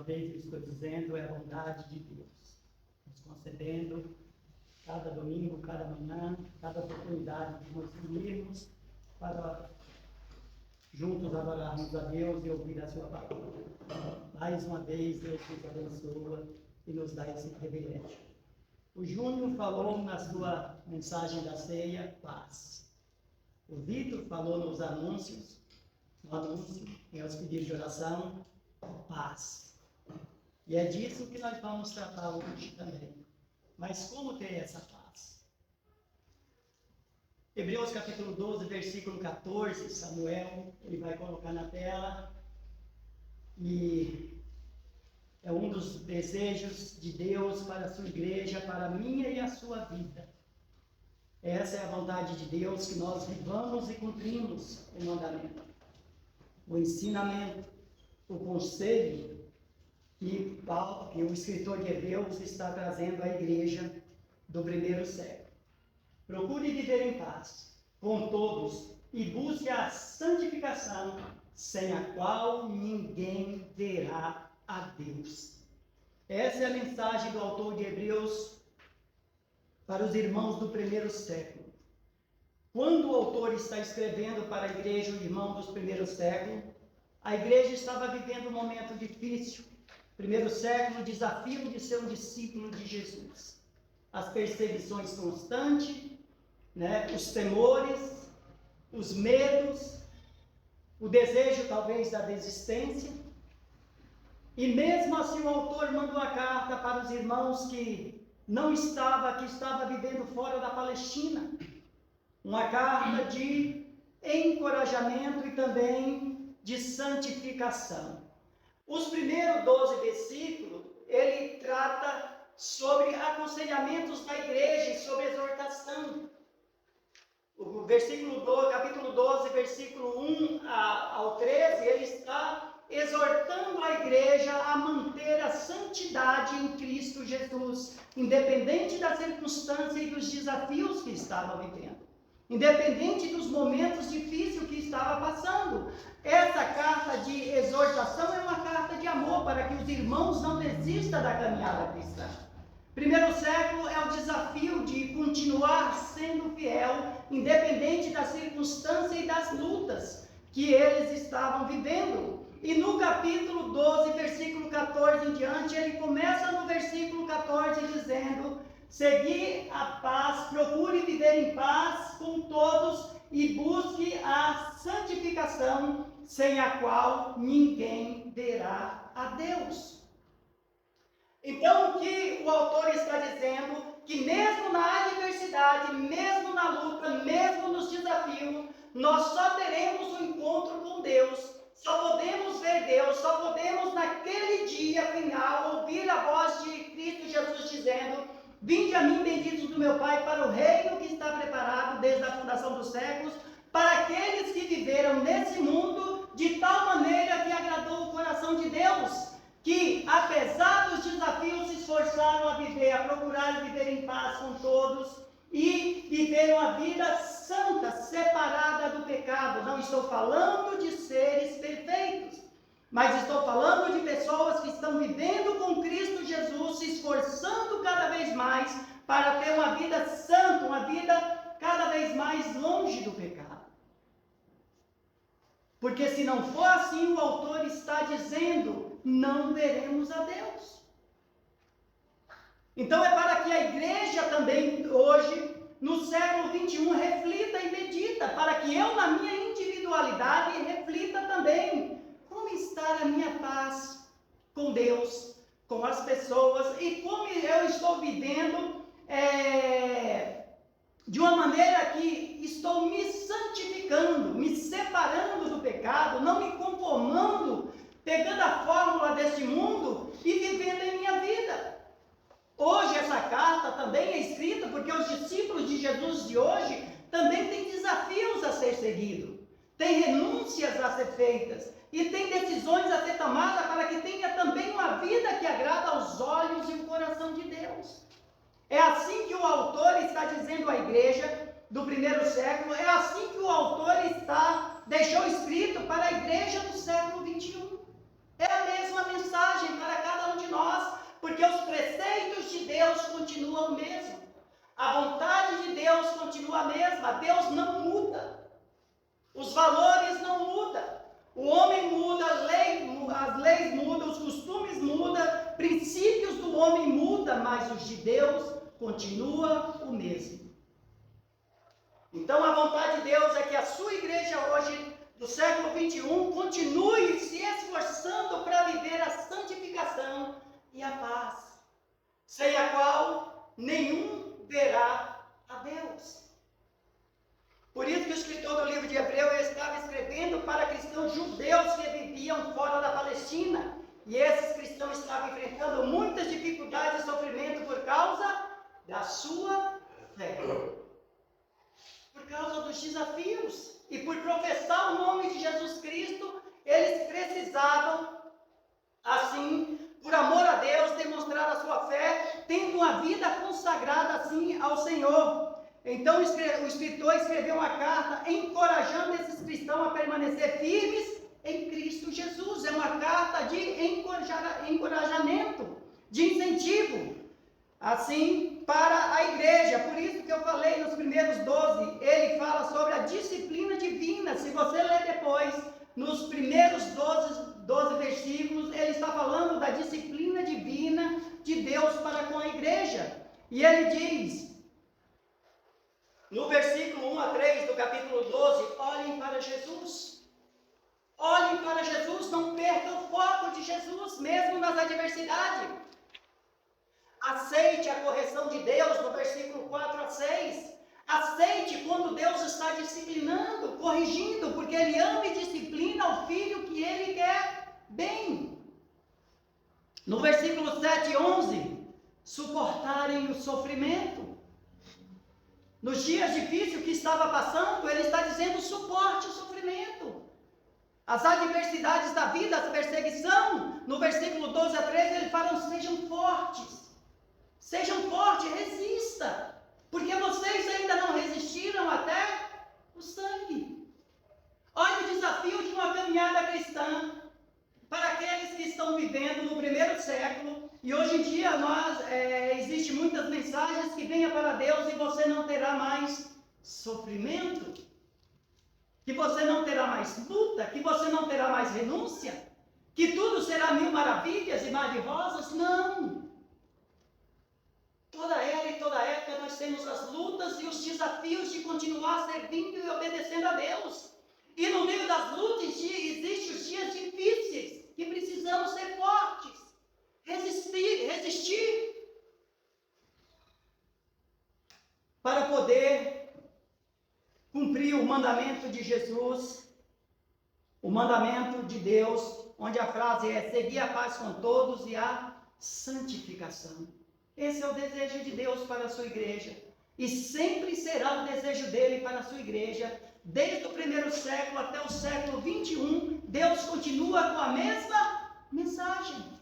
vez eu estou dizendo, é a vontade de Deus, nos concedendo cada domingo, cada manhã, cada oportunidade de nos unirmos para juntos adorarmos a Deus e ouvir a sua palavra. Mais uma vez, Deus nos abençoa e nos dá esse privilégio. O Júnior falou na sua mensagem da ceia, paz. O Vitor falou nos anúncios, no anúncio, em aos pedidos de oração, paz. E é disso que nós vamos tratar hoje também. Mas como ter essa paz? Hebreus capítulo 12, versículo 14, Samuel, ele vai colocar na tela, e é um dos desejos de Deus para a sua igreja, para a minha e a sua vida. Essa é a vontade de Deus, que nós vivamos e cumprimos o mandamento, o ensinamento, o conselho que o escritor de Hebreus está trazendo à igreja do primeiro século. Procure viver em paz com todos e busque a santificação, sem a qual ninguém verá a Deus. Essa é a mensagem do autor de Hebreus para os irmãos do primeiro século. Quando o autor está escrevendo para a igreja, o irmão dos primeiros séculos, a igreja estava vivendo um momento difícil. Primeiro século, o desafio de ser um discípulo de Jesus. As perseguições constantes, os temores, os medos, o desejo talvez da desistência. E mesmo assim o autor manda uma carta para os irmãos que estava vivendo fora da Palestina. Uma carta de encorajamento e também de santificação. Os primeiros 12 versículos, ele trata sobre aconselhamentos da igreja e sobre exortação. O capítulo 12, versículo 1 ao 13, ele está exortando a igreja a manter a santidade em Cristo Jesus, independente da circunstância e dos desafios que estava vivendo, independente dos momentos difíceis que estava passando. Essa carta de exortação é uma carta de amor para que os irmãos não desistam da caminhada cristã. Primeiro século é o desafio de continuar sendo fiel, independente da circunstância e das lutas que eles estavam vivendo. E no capítulo 12, versículo 14 em diante, ele começa no versículo 14 dizendo: segui a paz, procure viver em paz com todos e busque a santificação, sem a qual ninguém verá a Deus. Então, o que o autor está dizendo? Que mesmo na adversidade, mesmo na luta, mesmo nos desafios, nós só teremos um encontro com Deus, só podemos ver Deus, só podemos naquele dia final ouvir a voz de Cristo Jesus dizendo: vinde a mim, benditos do meu Pai, para o reino que está preparado desde a fundação dos séculos, para aqueles que viveram nesse mundo de tal maneira que agradou o coração de Deus, que apesar dos desafios se esforçaram a viver, a procurar viver em paz com todos e viveram a vida santa, separada do pecado. Não estou falando de seres perfeitos, mas estou falando de pessoas que estão vivendo com Cristo Jesus, se esforçando cada vez mais para ter uma vida santa, uma vida cada vez mais longe do pecado. Porque se não for assim, o autor está dizendo: não veremos a Deus. Então é para que a igreja também hoje, no século 21, reflita e medita, para que eu na minha individualidade reflita também como está a minha paz com Deus, com as pessoas, e como eu estou vivendo de uma maneira que estou me santificando, me separando do pecado, não me conformando, pegando a fórmula deste mundo e vivendo em minha vida. Hoje essa carta também é escrita porque os discípulos de Jesus de hoje também têm desafios a ser seguidos, têm renúncias a ser feitas e têm decisões a ser tomadas para que tenha também uma vida que agrada aos olhos e o coração de Deus. É assim que o autor está dizendo à igreja do primeiro século, é assim que o autor deixou escrito para a igreja do século 21. É a mesma mensagem para continua o mesmo. A vontade de Deus continua a mesma. Deus não muda. Os valores não mudam. O homem muda, as leis mudam, os costumes mudam, princípios do homem mudam, mas os de Deus continua o mesmo. Então a vontade de Deus é que a sua igreja hoje, do século 21, continue se esforçando para viver a santificação e a paz, sem a qual nenhum verá a Deus. Por isso que o escritor do livro de Hebreus estava escrevendo para cristãos judeus que viviam fora da Palestina. E esses cristãos estavam enfrentando muitas dificuldades e sofrimento por causa da sua fé. Por causa dos desafios. E por professar o nome de Jesus Cristo, eles precisavam, assim, por amor a Deus, demonstrar a sua fé, tendo uma vida consagrada assim ao Senhor. Então o escritor escreveu uma carta encorajando esses cristãos a permanecer firmes em Cristo Jesus. É uma carta de encorajamento, de incentivo, assim, para a igreja. Por isso que eu falei nos primeiros 12, ele fala sobre a disciplina divina. Se você ler depois, nos primeiros 12 versículos, ele está falando da disciplina divina de Deus para com a igreja. E ele diz, no versículo 1 a 3 do capítulo 12, olhem para Jesus. Olhem para Jesus, não percam o foco de Jesus, mesmo nas adversidades. Aceite a correção de Deus, no versículo 4 a 6. Aceite quando Deus está disciplinando, corrigindo, porque Ele ama e disciplina o filho que Ele quer bem. No versículo 7 e 11, suportarem o sofrimento. Nos dias difíceis que estava passando, Ele está dizendo suporte o sofrimento. As adversidades da vida, a perseguição, no versículo 12 a 13, Ele fala, sejam fortes. Sejam fortes, resista. Porque vocês ainda não resistiram até o sangue. Olha o desafio de uma caminhada cristã para aqueles que estão vivendo no primeiro século. E hoje em dia existem muitas mensagens que venham para Deus e você não terá mais sofrimento. Que você não terá mais luta, que você não terá mais renúncia. Que tudo será mil maravilhas e mar de rosas. Não. Toda era e toda época nós temos as lutas e os desafios de continuar servindo e obedecendo a Deus. E no meio das lutas existem os dias difíceis, que precisamos ser fortes, resistir, para poder cumprir o mandamento de Jesus, o mandamento de Deus, onde a frase é seguir a paz com todos e a santificação. Esse é o desejo de Deus para a sua igreja. E sempre será o desejo dele para a sua igreja. Desde o primeiro século até o século 21, Deus continua com a mesma mensagem.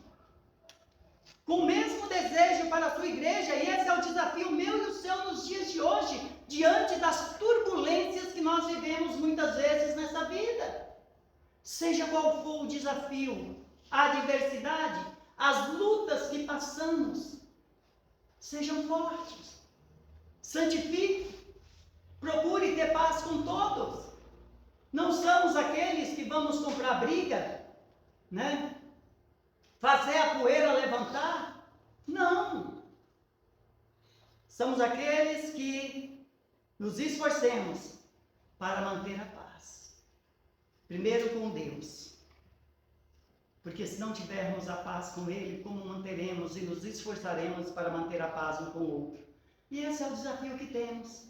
Com o mesmo desejo para a sua igreja. E esse é o desafio meu e o seu nos dias de hoje. Diante das turbulências que nós vivemos muitas vezes nessa vida. Seja qual for o desafio, a adversidade, as lutas que passamos. Sejam fortes, santifiquem, procure ter paz com todos. Não somos aqueles que vamos comprar briga, né? Fazer a poeira levantar. Não. Somos aqueles que nos esforcemos para manter a paz. Primeiro com Deus. Porque se não tivermos a paz com Ele, como manteremos e nos esforçaremos para manter a paz um com o outro? E esse é o desafio que temos.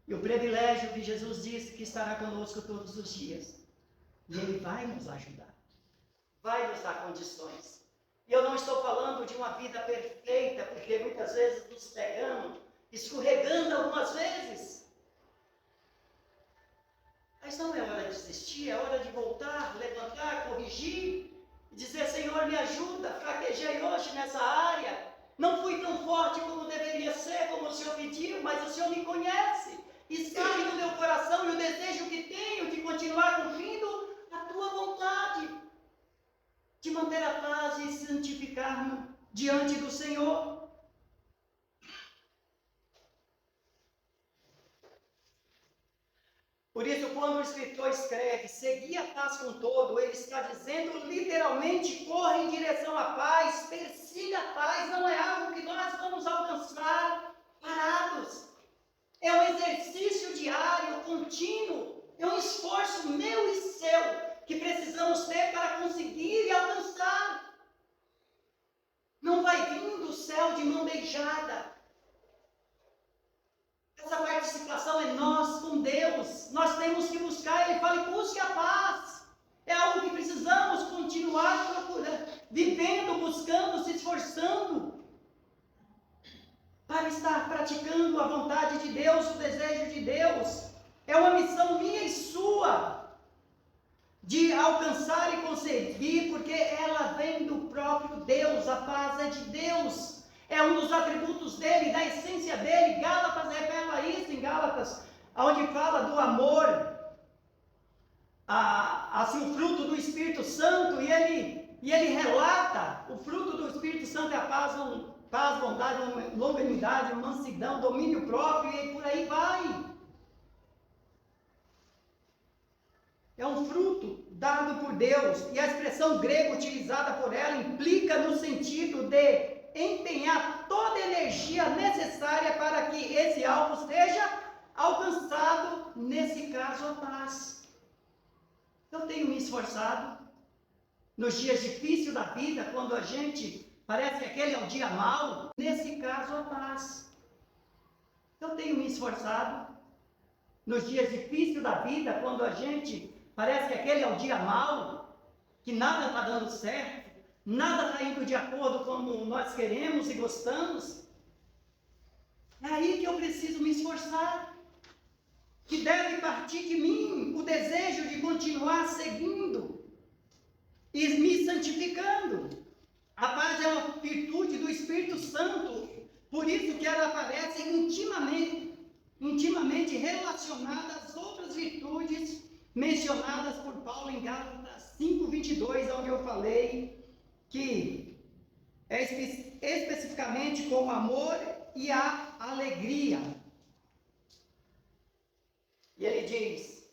E o privilégio que Jesus disse que estará conosco todos os dias. E Ele vai nos ajudar. Vai nos dar condições. E eu não estou falando de uma vida perfeita, porque muitas vezes nos pegamos, escorregando algumas vezes. Mas não é hora de desistir, é hora de voltar, levantar, corrigir, e dizer, Senhor, me ajuda, fraquejei hoje nessa área, não fui tão forte como deveria ser, como o Senhor pediu, mas o Senhor me conhece, e sabe do meu coração e o desejo que tenho de continuar cumprindo a Tua vontade, de manter a paz e santificar-me diante do Senhor. Por isso, quando o escritor escreve, segui a paz com todo, ele está dizendo literalmente, corra em direção à paz, persiga a paz, não é algo que nós vamos alcançar parados. É um exercício diário, contínuo, é um esforço meu e seu, que precisamos ter para conseguir e alcançar. Não vai vir do céu de mão beijada. Essa participação é nós com Deus. Nós temos que buscar, ele fala, busque a paz. É algo que precisamos continuar procurando, vivendo, buscando, se esforçando para estar praticando a vontade de Deus, o desejo de Deus. É uma missão minha e sua de alcançar e conseguir, porque ela vem do próprio Deus. A paz é de Deus. É um dos atributos dele, da essência dele. Gálatas revela isso em Gálatas, onde fala do amor, assim, o fruto do Espírito Santo, e ele relata, o fruto do Espírito Santo é a paz, bondade, longanimidade, mansidão, domínio próprio, e por aí vai. É um fruto dado por Deus, e a expressão grega utilizada por ela implica no sentido de empenhar toda a energia necessária para que esse alvo seja alcançado, nesse caso a paz. Eu tenho me esforçado nos dias difíceis da vida, quando a gente parece que aquele é um dia mau, nesse caso a paz. Eu tenho me esforçado nos dias difíceis da vida, quando a gente parece que aquele é um dia mau, que nada está dando certo, nada está indo de acordo como nós queremos e gostamos. É aí que eu preciso me esforçar, que deve partir de mim o desejo de continuar seguindo e me santificando. A paz é uma virtude do Espírito Santo, por isso que ela aparece intimamente relacionada às outras virtudes mencionadas por Paulo em Gálatas 5:22, onde eu falei que é especificamente com o amor e a alegria. E ele diz,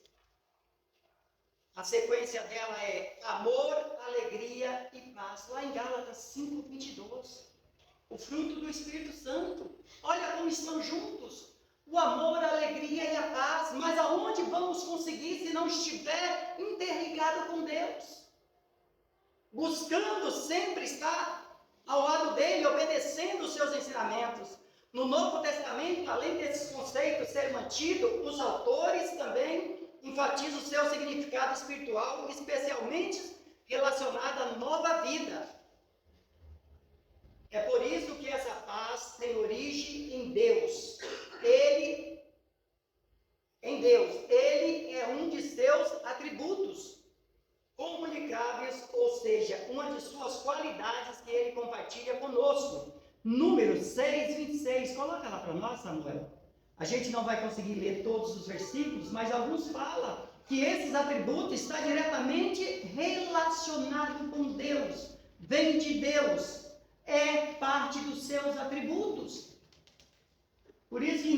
a sequência dela é amor, alegria e paz. Lá em Gálatas 5:22. O fruto do Espírito Santo. Olha como estão juntos. O amor, a alegria e a paz. Mas aonde vamos conseguir se não estiver interligado com Deus? Buscando sempre estar ao lado dele, obedecendo os seus ensinamentos. No Novo Testamento, além desses conceitos ser mantidos, os autores também enfatizam o seu significado espiritual, especialmente relacionado à nova vida. É por isso que essa paz tem origem em Deus. Ele é um de seus atributos comunicáveis, ou seja, uma de suas qualidades que ele compartilha conosco. Números 6:26, coloca lá para nós, Samuel. A gente não vai conseguir ler todos os versículos, mas alguns falam que esses atributos estão diretamente relacionados com Deus, vem de Deus, é parte dos seus atributos. Por isso que em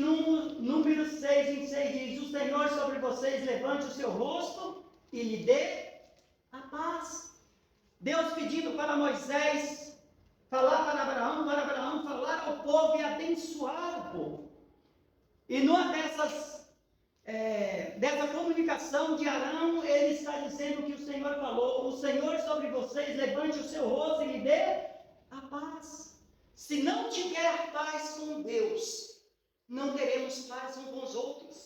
Números 6:26 diz, o Senhor sobre vocês levante o seu rosto e lhe dê a paz. Deus pedindo para Moisés falar para Abraão falar ao povo e abençoar o povo. E numa dessa comunicação de Arão, ele está dizendo que o Senhor falou, o Senhor sobre vocês levante o seu rosto e lhe dê a paz. Se não tiver paz com Deus, não teremos paz uns com os outros.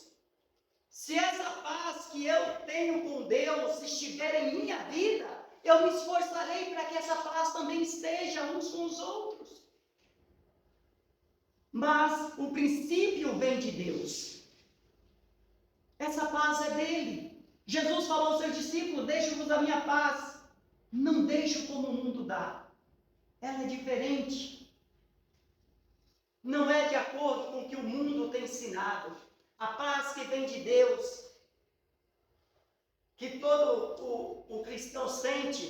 Se essa paz que eu tenho com Deus estiver em minha vida, eu me esforçarei para que essa paz também esteja uns com os outros. Mas o princípio vem de Deus. Essa paz é dele. Jesus falou aos seus discípulos, deixo-vos a minha paz, não deixo como o mundo dá. Ela é diferente. Não é de acordo com o que o mundo tem ensinado. A paz que vem de Deus, que todo o cristão sente,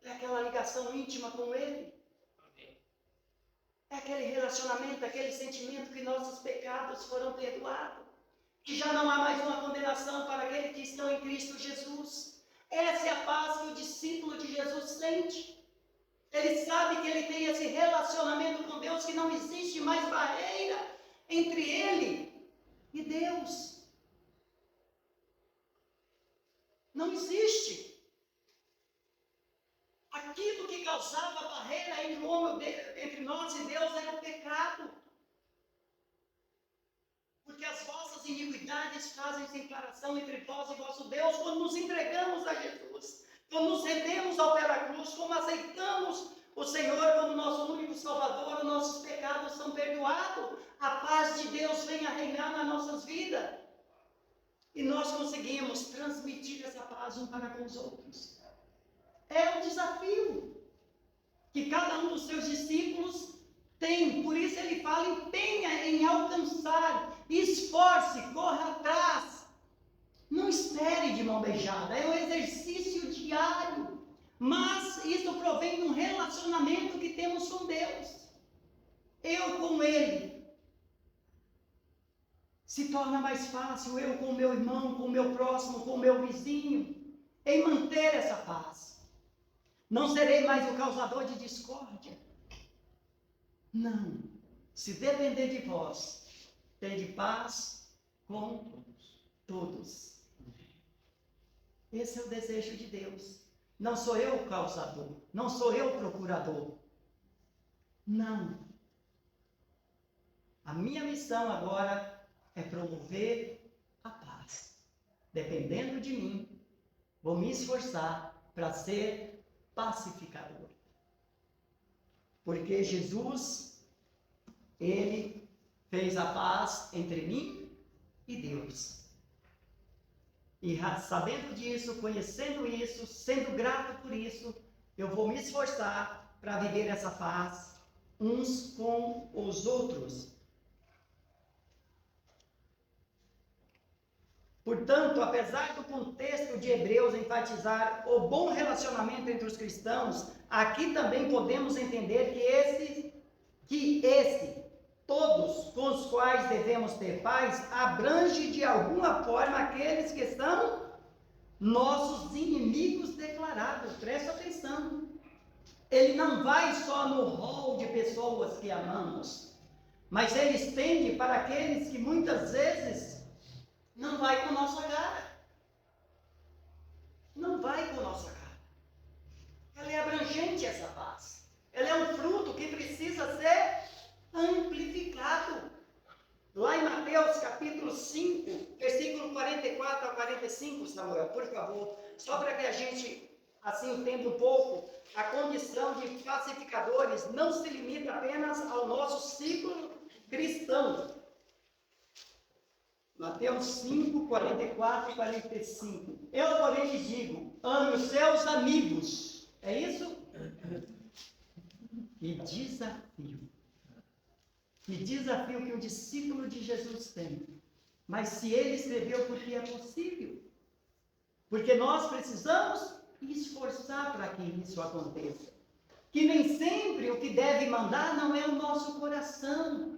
é aquela ligação íntima com Ele. É aquele relacionamento, aquele sentimento que nossos pecados foram perdoados, que já não há mais uma condenação para aqueles que estão em Cristo Jesus. Essa é a paz que o discípulo de Jesus sente. Ele sabe que ele tem esse relacionamento com Deus, que não existe mais barreira entre ele e Deus. Não existe. Aquilo que causava barreira entre nós e Deus era o pecado. Porque as vossas iniquidades fazem separação entre vós e vosso Deus, quando nos entregamos a Jesus, quando nos rendemos ao pé da cruz, quando aceitamos o Senhor como nosso único Salvador, os nossos pecados são perdoados, a paz de Deus vem a reinar nas nossas vidas. E nós conseguimos transmitir essa paz um para com os outros. É um desafio que cada um dos seus discípulos tem. Por isso ele fala, empenha em alcançar, esforce, corra atrás. Não espere de mão beijada, é um exercício diário. Mas isso provém de um relacionamento que temos com Deus. Eu com Ele. Se torna mais fácil eu com o meu irmão, com o meu próximo, com o meu vizinho, em manter essa paz. Não serei mais o causador de discórdia. Não. Se depender de vós, tende paz com todos. Esse é o desejo de Deus. Não sou eu o causador. Não sou eu o procurador. Não. A minha missão agora é promover a paz. Dependendo de mim, vou me esforçar para ser pacificador. Porque Jesus, Ele fez a paz entre mim e Deus. E sabendo disso, conhecendo isso, sendo grato por isso, eu vou me esforçar para viver essa paz uns com os outros. Portanto, apesar do contexto de Hebreus enfatizar o bom relacionamento entre os cristãos, aqui também podemos entender que todos com os quais devemos ter paz, abrange de alguma forma aqueles que são nossos inimigos declarados. Presta atenção. Ele não vai só no rol de pessoas que amamos, mas ele estende para aqueles que muitas vezes não vai com nossa cara. Não vai com nossa cara. Ela é abrangente, essa paz. Ela é um fruto que precisa ser amplificado. Lá em Mateus capítulo 5, versículo 44 a 45, Samuel, por favor, só para que a gente assim entenda um pouco, a condição de pacificadores não se limita apenas ao nosso ciclo cristão. Mateus 5, 44 e 45. Eu, porém, lhes digo, ame os seus amigos. É isso? Que desafio. Que desafio que um discípulo de Jesus tem. Mas se ele escreveu, porque é possível. Porque nós precisamos esforçar para que isso aconteça. Que nem sempre o que deve mandar não é o nosso coração,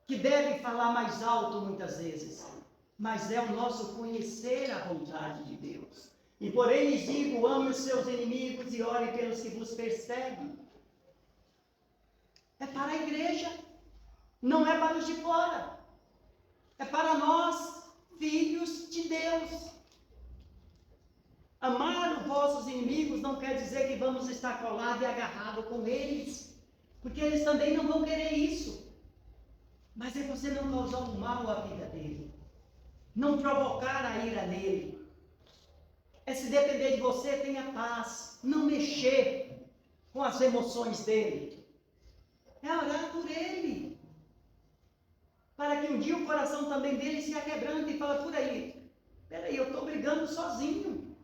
que deve falar mais alto muitas vezes, mas é o nosso conhecer a vontade de Deus. E porém lhes digo, ame os seus inimigos e ore pelos que vos perseguem. É para a igreja, não é para os de fora. É para nós, filhos de Deus. Amar os vossos inimigos não quer dizer que vamos estar colados e agarrados com eles, porque eles também não vão querer isso. Mas é você não causar um mal à vida dele, não provocar a ira nele. É se depender de você, tenha paz, não mexer com as emoções dele. É orar por ele, para que um dia o coração também dele se aquebrante e fala, por aí, peraí, eu estou brigando sozinho,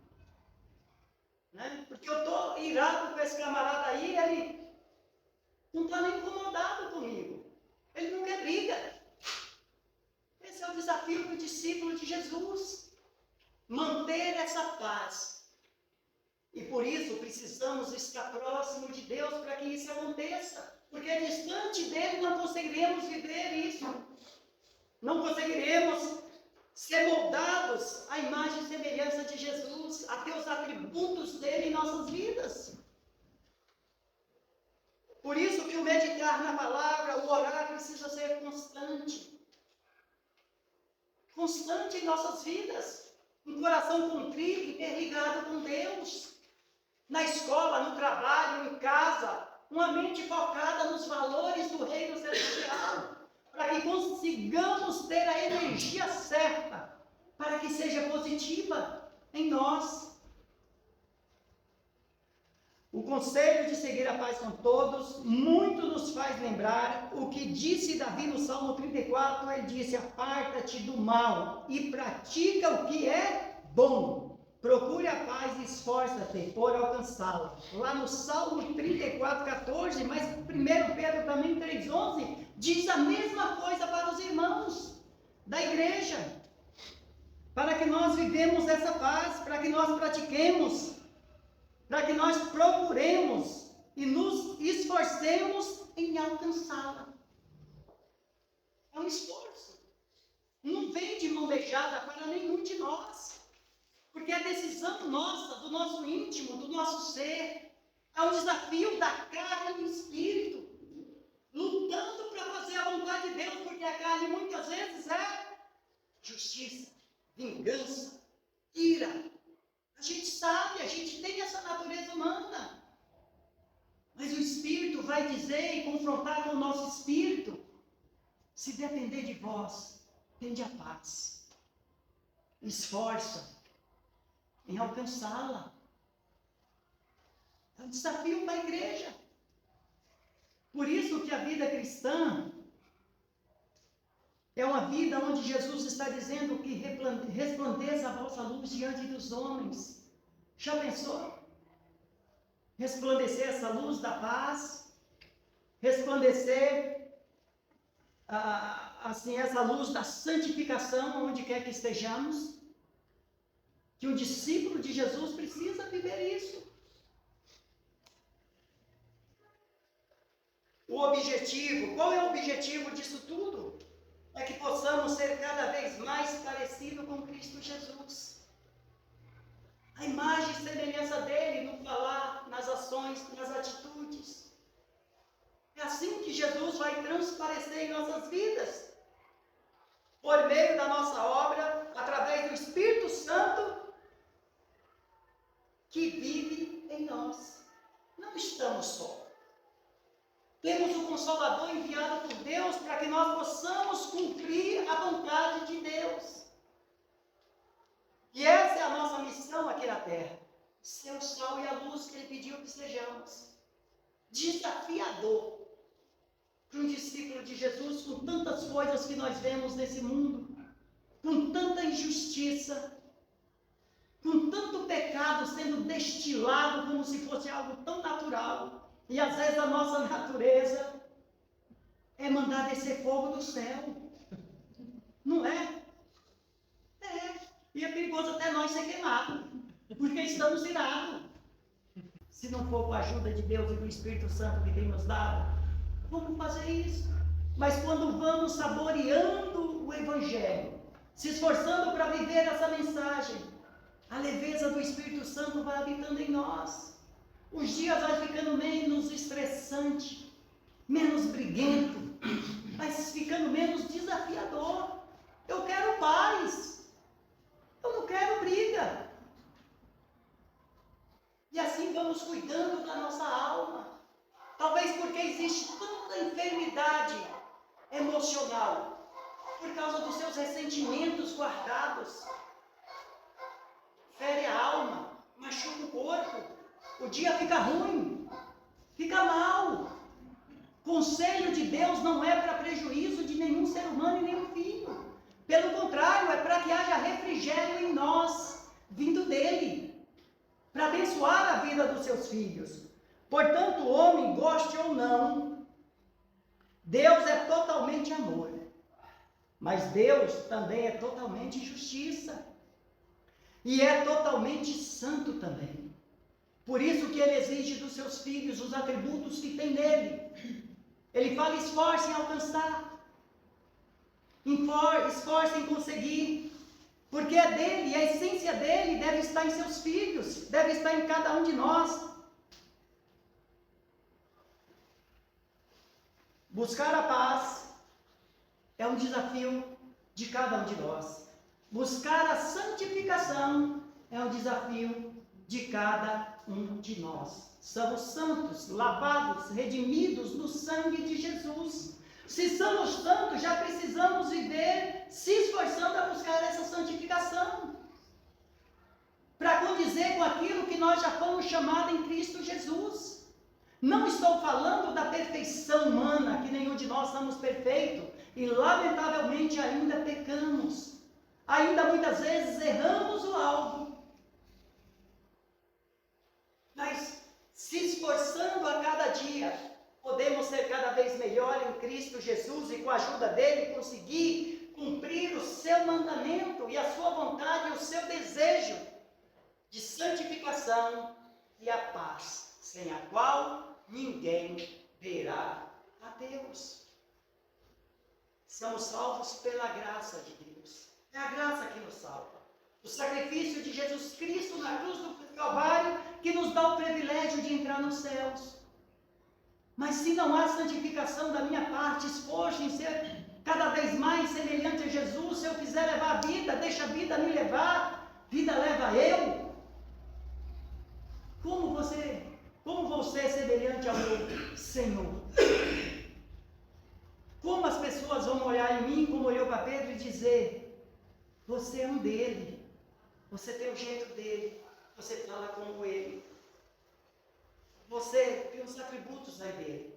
né? Porque eu estou irado com esse camarada aí, ele não está nem incomodado comigo, ele não quer briga. Esse é o desafio do discípulo de Jesus, manter essa paz. E por isso precisamos estar próximo de Deus para que isso aconteça. Porque distante dele não conseguiremos viver isso. Não conseguiremos ser moldados à imagem e semelhança de Jesus, a ter os atributos dele em nossas vidas. Por isso que o meditar na palavra, o orar, precisa ser constante. Constante em nossas vidas. Um coração contrito, interligado com Deus. Na escola, no trabalho, em casa. Uma mente focada nos valores do reino celestial. Para que consigamos ter a energia certa. Para que seja positiva em nós. O conselho de seguir a paz com todos, muito nos faz lembrar o que disse Davi no Salmo 34, ele disse, aparta-te do mal e pratica o que é bom. Procure a paz e esforça-te por alcançá-la. Lá no Salmo 34, 14, mas 1 Pedro também 3,11, diz a mesma coisa para os irmãos da igreja. Para que nós vivemos essa paz, para que nós pratiquemos, para que nós procuremos e nos esforcemos em alcançá-la. É um esforço. Não vem de mão beijada para nenhum de nós. Porque é decisão nossa, do nosso íntimo, do nosso ser. É um desafio da carne e do espírito. Lutando para fazer a vontade de Deus, porque a carne muitas vezes é justiça, vingança, ira. A gente sabe, a gente tem essa natureza humana. Mas o Espírito vai dizer e confrontar com o nosso Espírito. Se depender de vós, tende a paz. Esforça em alcançá-la. É um desafio para a igreja. Por isso que a vida cristã é uma vida onde Jesus está dizendo que resplandeça a vossa luz diante dos homens. Já pensou? Resplandecer essa luz da paz, resplandecer assim, essa luz da santificação onde quer que estejamos. Que o discípulo de Jesus precisa viver isso. O objetivo, qual é o objetivo disso tudo? É que possamos ser cada vez mais parecidos com Cristo Jesus. A imagem e semelhança dele no falar, nas ações, nas atitudes. É assim que Jesus vai transparecer em nossas vidas. Por meio da nossa obra, através do Espírito Santo, que vive em nós. Não estamos só. Temos o Consolador enviado por Deus para que nós possamos cumprir a vontade de Deus. E essa é a nossa missão aqui na terra. Ser o sal e a luz que Ele pediu que sejamos. Desafiador para um discípulo de Jesus com tantas coisas que nós vemos nesse mundo, com tanta injustiça, com tanto pecado sendo destilado como se fosse algo tão natural. E às vezes a nossa natureza é mandar descer fogo do céu. Não é? É. E é perigoso até nós ser queimados, porque estamos irados. Se não for com a ajuda de Deus e do Espírito Santo que tem nos dado, vamos fazer isso. Mas quando vamos saboreando o Evangelho, se esforçando para viver essa mensagem, a leveza do Espírito Santo vai habitando em nós. Os dias vai ficando menos estressante, menos briguento, mas ficando menos desafiador. Eu quero paz. Eu não quero briga. E assim vamos cuidando da nossa alma. Talvez porque existe tanta enfermidade emocional, por causa dos seus ressentimentos guardados. Fere a alma, machuca o corpo. O dia fica ruim, fica mal. Conselho de Deus não é para prejuízo de nenhum ser humano e nenhum filho. Pelo contrário, é para que haja refrigério em nós, vindo dele, para abençoar a vida dos seus filhos. Portanto, o homem, goste ou não, Deus é totalmente amor. Mas Deus também é totalmente justiça. E é totalmente santo também. Por isso que ele exige dos seus filhos os atributos que tem nele. Ele fala, esforce em alcançar. Esforce em conseguir, porque é dele, e a essência dele deve estar em seus filhos, deve estar em cada um de nós. Buscar a paz é um desafio de cada um de nós. Buscar a santificação é um desafio de cada um de nós. Somos santos, lavados, redimidos no sangue de Jesus. Se somos santos, já precisamos viver se esforçando a buscar essa santificação, para condizer com aquilo que nós já fomos chamados em Cristo Jesus. Não estou falando da perfeição humana, que nenhum de nós somos perfeitos, e lamentavelmente ainda pecamos, ainda muitas vezes erramos o alvo, mas se esforçando a cada dia, podemos ser cada vez melhor em Cristo Jesus, e com a ajuda dele conseguir cumprir o seu mandamento, e a sua vontade, e o seu desejo de santificação e a paz, sem a qual ninguém verá a Deus. Somos salvos pela graça de Deus. É a graça que nos salva. O sacrifício de Jesus Cristo na cruz do Calvário que nos dá o privilégio de entrar nos céus. Mas se não há santificação da minha parte, esforço em ser cada vez mais semelhante a Jesus, se eu quiser levar a vida, deixa a vida me levar, vida leva eu. Como vou ser semelhante ao meu Senhor? Como as pessoas vão olhar em mim, como olhou para Pedro, e dizer: você é um dele, você tem o jeito dele, você fala como ele, você tem os atributos aí dele.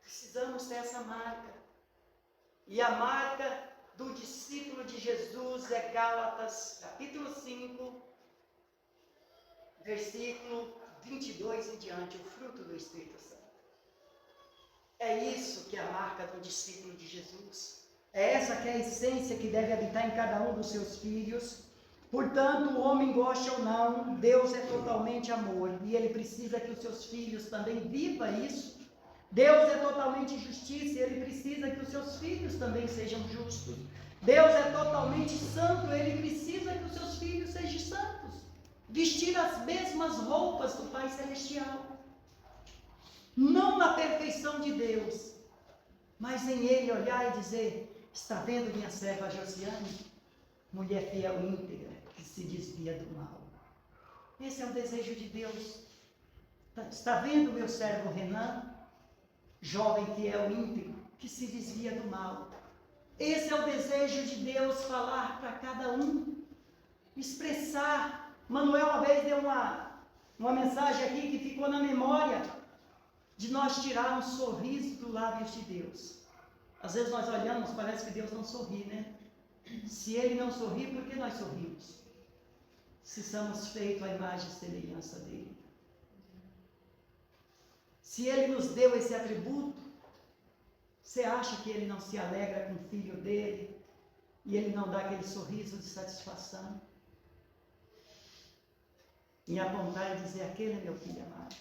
Precisamos ter essa marca. E a marca do discípulo de Jesus é Gálatas, capítulo 5, versículo 22 em diante, o fruto do Espírito Santo. É isso que é a marca do discípulo de Jesus. É essa que é a essência que deve habitar em cada um dos seus filhos. Portanto, o homem goste ou não, Deus é totalmente amor, e ele precisa que os seus filhos também vivam isso. Deus é totalmente justiça, e ele precisa que os seus filhos também sejam justos. Deus é totalmente santo, ele precisa que os seus filhos sejam santos. Vestir as mesmas roupas do Pai Celestial. Não na perfeição de Deus, mas em ele olhar e dizer: está vendo minha serva Josiane? Mulher fiel e íntegra, que se desvia do mal. Esse é o desejo de Deus. Está vendo meu servo Renan? Jovem fiel e íntegro, que se desvia do mal. Esse é o desejo de Deus, falar para cada um, expressar. Manuel uma vez deu uma mensagem aqui que ficou na memória, de nós tirar um sorriso do lábios de Deus. Às vezes nós olhamos, parece que Deus não sorri, né? Se ele não sorri, por que nós sorrimos? Se somos feitos à imagem e semelhança dele. Se ele nos deu esse atributo, você acha que ele não se alegra com o filho dele e ele não dá aquele sorriso de satisfação? E apontar e dizer: aquele é meu filho amado,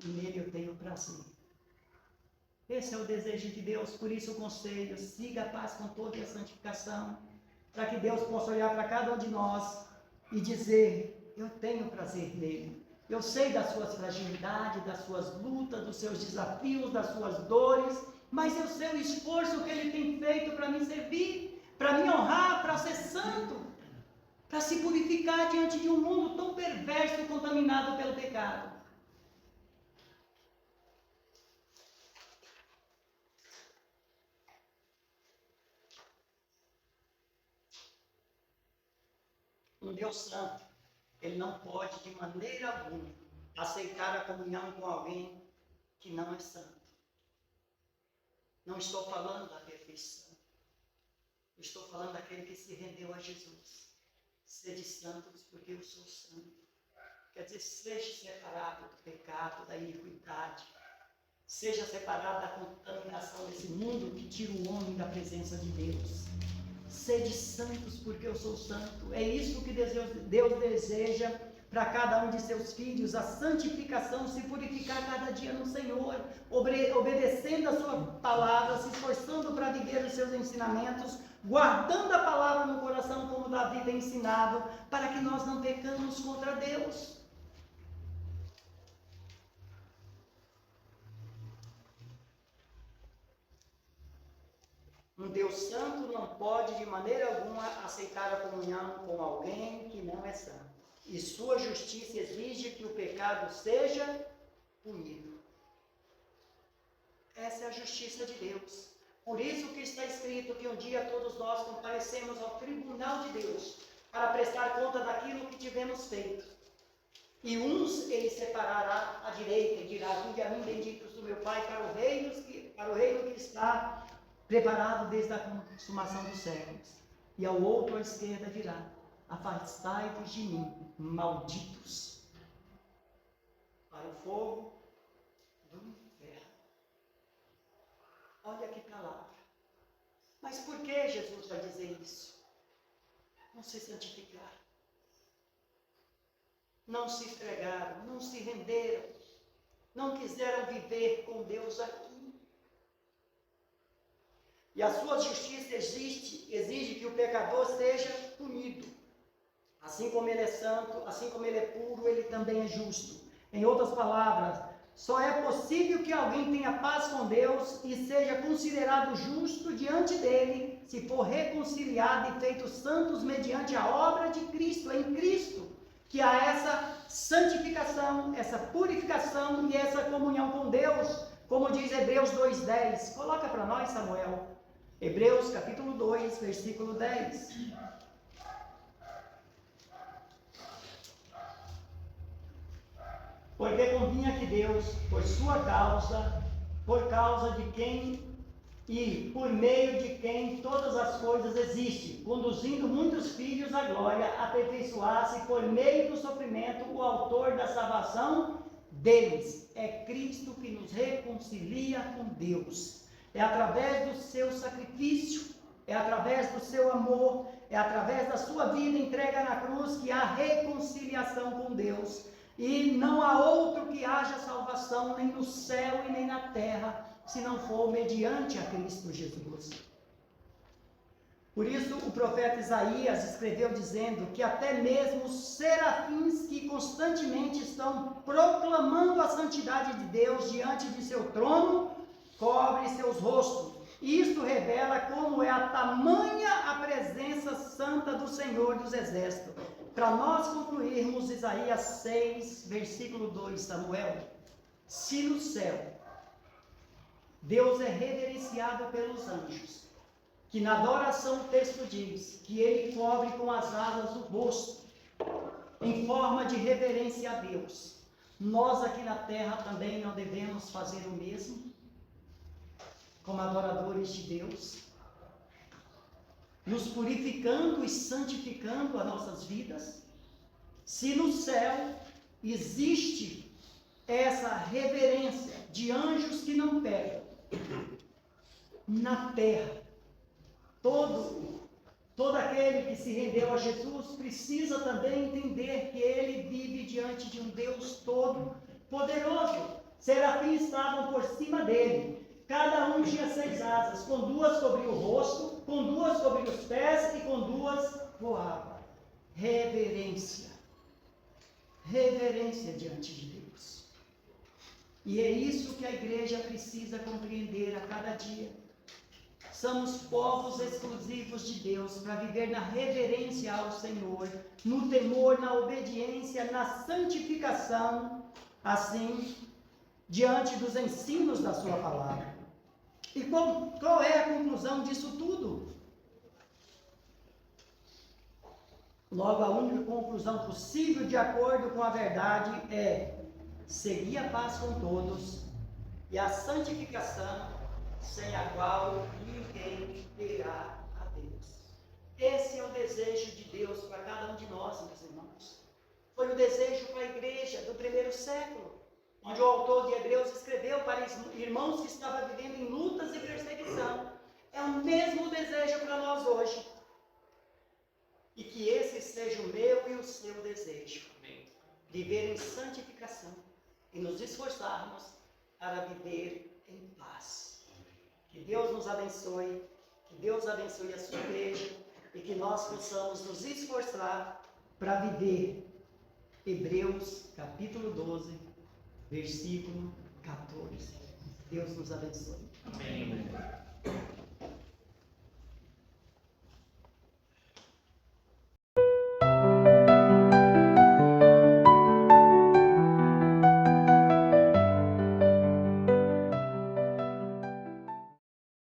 e nele eu tenho prazer. Esse é o desejo de Deus. Por isso o conselho: siga a paz com toda a santificação, para que Deus possa olhar para cada um de nós e dizer: eu tenho prazer nele. Eu sei das suas fragilidades, das suas lutas, dos seus desafios, das suas dores, mas eu sei o esforço que ele tem feito para me servir, para me honrar, para ser santo, para se purificar diante de um mundo tão perverso e contaminado pelo pecado. Um Deus santo, ele não pode de maneira alguma aceitar a comunhão com alguém que não é santo. Não estou falando da perfeição. Eu estou falando daquele que se rendeu a Jesus. Sede santos, porque eu sou santo. Quer dizer, seja separado do pecado, da iniquidade. Seja separado da contaminação desse mundo que tira o homem da presença de Deus. Sede santos, porque eu sou santo. É isso que Deus deseja para cada um de seus filhos a santificação, se purificar cada dia no Senhor, obedecendo a sua palavra, se esforçando para viver os seus ensinamentos, guardando a palavra no coração como Davi tem ensinado, para que nós não pecamos contra Deus. Um Deus santo não pode de maneira alguma aceitar a comunhão com alguém que não é santo. E sua justiça exige que o pecado seja punido. Essa é a justiça de Deus. Por isso que está escrito que um dia todos nós comparecemos ao tribunal de Deus para prestar conta daquilo que tivemos feito. E uns ele separará à direita e dirá: vinde a mim, benditos do meu Pai, para o reino que está preparado desde a consumação dos séculos. E ao outro à esquerda dirá: afastai-vos de mim, malditos, para o fogo do inferno. Olha que palavra. Mas por que Jesus vai dizer isso? Não se santificaram, não se entregaram, não se renderam, não quiseram viver com Deus aqui. E a sua justiça exige que o pecador seja punido. Assim como ele é santo, assim como ele é puro, ele também é justo. Em outras palavras, só é possível que alguém tenha paz com Deus e seja considerado justo diante dele, se for reconciliado e feito santos mediante a obra de Cristo. É em Cristo que há essa santificação, essa purificação e essa comunhão com Deus, como diz Hebreus 2:10. Coloca para nós, Samuel. Hebreus capítulo 2, versículo 10. Porque convinha que Deus, por causa de quem e por meio de quem todas as coisas existem, conduzindo muitos filhos à glória, aperfeiçoasse por meio do sofrimento o autor da salvação deles. É Cristo que nos reconcilia com Deus. É através do seu sacrifício, é através do seu amor, é através da sua vida entrega na cruz que há reconciliação com Deus. E não há outro que haja salvação, nem no céu e nem na terra, se não for mediante a Cristo Jesus. Por isso o profeta Isaías escreveu dizendo que até mesmo os serafins que constantemente estão proclamando a santidade de Deus diante de seu trono, cobrem seus rostos. Isto revela como é a tamanha a presença santa do Senhor dos Exércitos. Para nós concluirmos Isaías 6, versículo 2, Samuel: se no céu Deus é reverenciado pelos anjos, que na adoração o texto diz que ele cobre com as asas o rosto, em forma de reverência a Deus, nós aqui na terra também não devemos fazer o mesmo, como adoradores de Deus, nos purificando e santificando as nossas vidas? Se no céu existe essa reverência de anjos que não pecam, na terra, todo aquele que se rendeu a Jesus precisa também entender que ele vive diante de um Deus todo poderoso. Serafins estavam por cima dele. Cada um tinha 6 asas, com 2 cobria o rosto, com 2 cobria os pés e com 2 voava. Reverência diante de Deus. E é isso que a igreja precisa compreender a cada dia. Somos povos exclusivos de Deus para viver na reverência ao Senhor, no temor, na obediência, na santificação, assim, diante dos ensinos da sua palavra. E qual é a conclusão disso tudo? Logo, a única conclusão possível de acordo com a verdade é seguir a paz com todos e a santificação, sem a qual ninguém verá a Deus. Esse é o desejo de Deus para cada um de nós, meus irmãos. Foi o desejo para a igreja do primeiro século, onde o autor de Hebreus escreveu para irmãos que estavam vivendo em lutas e perseguição. É o mesmo desejo para nós hoje. E que esse seja o meu e o seu desejo. viver em santificação e nos esforçarmos para viver em paz. Que Deus nos abençoe, que Deus abençoe a sua igreja e que nós possamos nos esforçar para viver Hebreus capítulo 12, versículo 14. Deus nos abençoe. Amém.